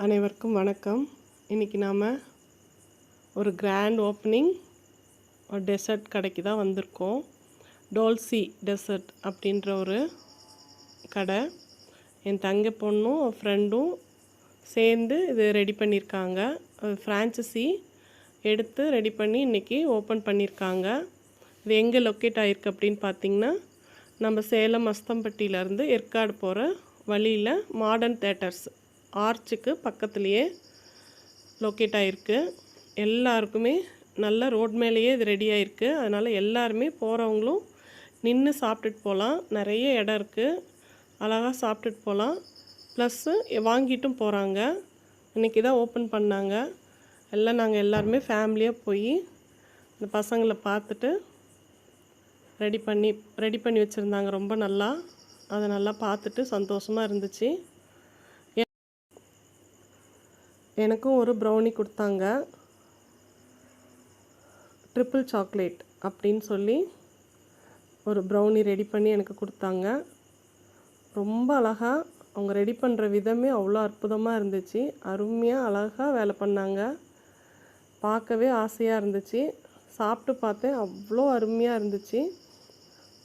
அனைவருக்கும் வணக்கம். இன்றைக்கி நாம் ஒரு கிராண்ட் ஓப்பனிங் ஒரு டெசர்ட் கடைக்கு தான் வந்திருக்கோம். டோல்சி டெசர்ட் அப்படின்ற ஒரு கடை. என் தங்கை பொண்ணும் ஃப்ரெண்டும் சேர்ந்து இது ரெடி பண்ணியிருக்காங்க. ஃப்ரான்ச்சைசி எடுத்து ரெடி பண்ணி இன்றைக்கி ஓப்பன் பண்ணியிருக்காங்க. இது எங்கே லொக்கேட் ஆகிருக்கு அப்படின்னு பார்த்திங்கன்னா, நம்ம சேலம் அஸ்தம்பட்டியிலேருந்து ஏற்காடு போகிற வழியில் மாடர்ன் தேட்டர்ஸ் ஆர்ச்சுக்கு பக்கத்துலேயே லொக்கேட் ஆகிருக்கு. எல்லாருக்குமே நல்ல ரோட் மேலேயே இது ரெடி ஆகிருக்கு. அதனால் எல்லாருமே போகிறவங்களும் நின்று சாப்பிட்டுட்டு போகலாம். நிறைய இடம் இருக்குது, அழகாக சாப்பிட்டுட்டு போகலாம். ப்ளஸ்ஸு வாங்கிட்டும் போகிறாங்க. இன்றைக்கி தான் ஓப்பன் பண்ணாங்க. எல்லாம் நாங்கள் எல்லாருமே ஃபேமிலியாக போய் இந்த பசங்களை பார்த்துட்டு ரெடி பண்ணி வச்சுருந்தாங்க. ரொம்ப நல்லா அதை நல்லா பார்த்துட்டு சந்தோஷமாக இருந்துச்சு. எனக்கும் ஒரு ப்ரௌனி கொடுத்தாங்க, ட்ரிபிள் சாக்லேட் அப்படின்னு சொல்லி ஒரு ப்ரௌனி ரெடி பண்ணி எனக்கு கொடுத்தாங்க. ரொம்ப அழகாக அவங்க ரெடி பண்ணுற விதமே அவ்வளோ அற்புதமாக இருந்துச்சு. அருமையாக அழகாக வேலை பண்ணாங்க. பார்க்கவே ஆசையாக இருந்துச்சு. சாப்பிட்டு பார்த்தேன், அவ்வளோ அருமையாக இருந்துச்சு.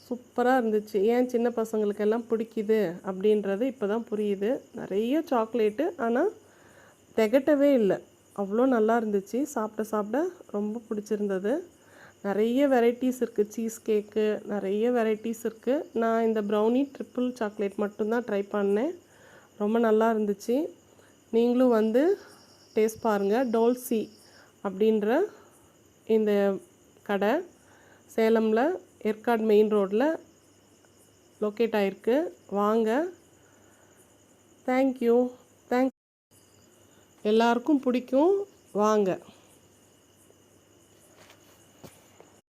சூப்பராக இருந்துச்சு. ஏன் சின்ன பசங்களுக்கெல்லாம் பிடிக்குது அப்படின்றது இப்போ தான் புரியுது. நிறைய சாக்லேட்டு, ஆனால் திகட்டவே இல்லை. அவ்வளோ நல்லா இருந்துச்சு. சாப்பிட ரொம்ப பிடிச்சிருந்தது. நிறைய வெரைட்டிஸ் இருக்குது. சீஸ் கேக்கு நிறைய வெரைட்டிஸ் இருக்குது. நான் இந்த ப்ரௌனி ட்ரிபிள் சாக்லேட் மட்டும்தான் ட்ரை பண்ணேன். ரொம்ப நல்லா இருந்துச்சு. நீங்களும் வந்து டேஸ்ட் பாருங்கள். டோல்சி அப்படின்ற இந்த கடை சேலமில் ஏற்காடு மெயின் ரோட்டில் லொக்கேட் ஆகிருக்கு. வாங்க. தேங்க்யூ. எல்லாருக்கும் பிடிக்கும். வாங்க.